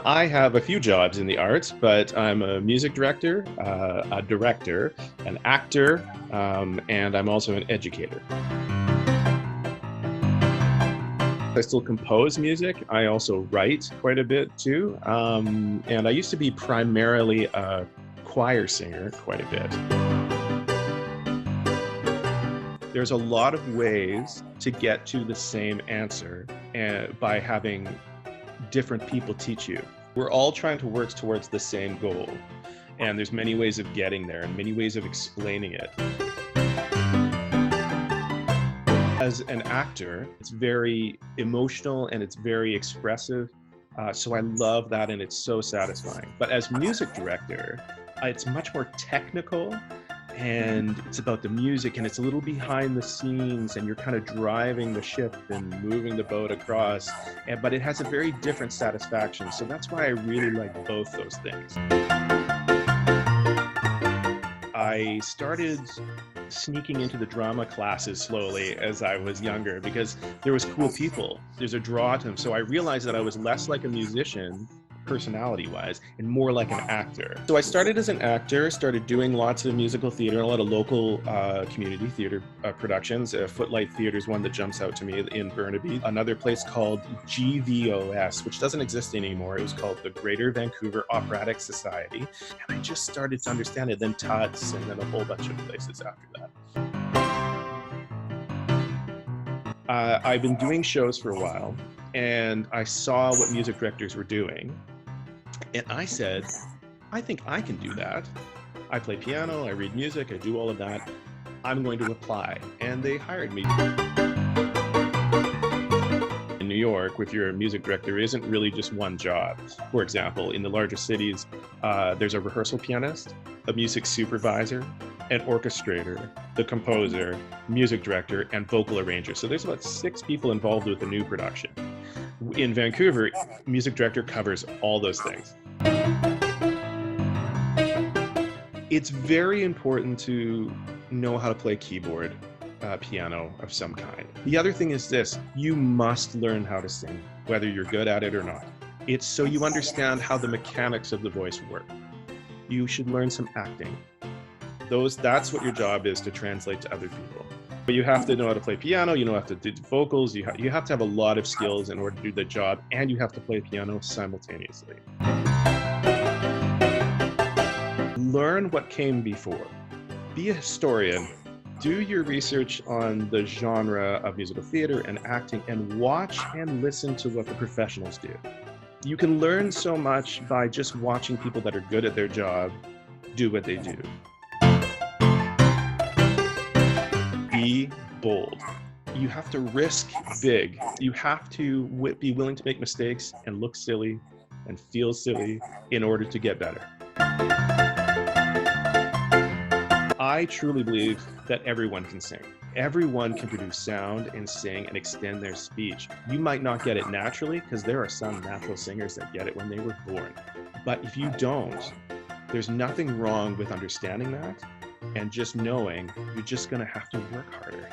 I have a few jobs in the arts, but I'm a music director, a director, an actor, and I'm also an educator. I still compose music. I also write quite a bit too. And I used to be primarily a choir singer quite a bit. There's a lot of ways to get to the same answer by having different people teach you. We're all trying to work towards the same goal. And there's many ways of getting there and many ways of explaining it. As an actor, it's very emotional and it's very expressive. So I love that and it's so satisfying. But as music director, it's much more technical and it's about the music and it's a little behind the scenes and you're kind of driving the ship and moving the boat across. But it has a very different satisfaction. So that's why I really like both those things. I started sneaking into the drama classes slowly as I was younger because there was cool people. There's a draw to them. So I realized that I was less like a musician personality-wise and more like an actor. So I started as an actor, started doing lots of musical theater, a lot of local community theater productions. Footlight Theater is one that jumps out to me in Burnaby. Another place called GVOS, which doesn't exist anymore. It was called the Greater Vancouver Operatic Society. And I just started to understand it. Then Tuts and then a whole bunch of places after that. I've been doing shows for a while and I saw what music directors were doing. And I said, I think I can do that. I play piano, I read music, I do all of that. I'm going to apply. And they hired me. In New York, if you're a music director, it isn't really just one job. For example, in the larger cities, there's a rehearsal pianist, a music supervisor, an orchestrator, the composer, music director, and vocal arranger. So there's about 6 people involved with a new production. In Vancouver, music director covers all those things. It's very important to know how to play keyboard, piano of some kind. The other thing is this, you must learn how to sing, whether you're good at it or not. It's so you understand how the mechanics of the voice work. You should learn some acting. That's what your job is, to translate to other people. But you have to know how to play piano, you know how to do vocals, you have to have a lot of skills in order to do the job, and you have to play piano simultaneously. Learn what came before. Be a historian. Do your research on the genre of musical theater and acting and watch and listen to what the professionals do. You can learn so much by just watching people that are good at their job do what they do. Be bold. You have to risk big. You have to be willing to make mistakes and look silly and feel silly in order to get better. I truly believe that everyone can sing. Everyone can produce sound and sing and extend their speech. You might not get it naturally because there are some natural singers that get it when they were born. But if you don't, there's nothing wrong with understanding that. And just knowing you're just going to have to work harder.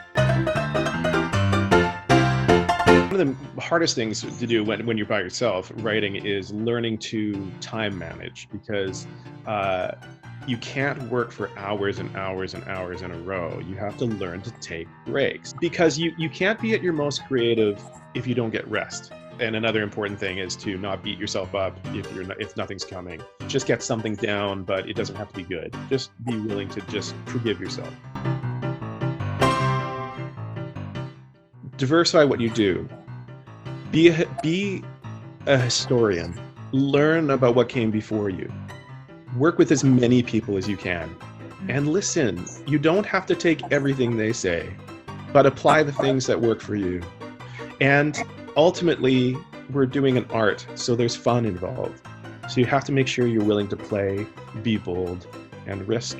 One of the hardest things to do when you're by yourself writing is learning to time manage, because you can't work for hours and hours and hours in a row. You have to learn to take breaks, because you can't be at your most creative if you don't get rest. And another important thing is to not beat yourself up if nothing's coming. Just get something down, but it doesn't have to be good. Just be willing to just forgive yourself. Diversify what you do. Be a historian. Learn about what came before you. Work with as many people as you can. And listen, you don't have to take everything they say, but apply the things that work for you. And ultimately, we're doing an art, so there's fun involved. So you have to make sure you're willing to play, be bold, and risk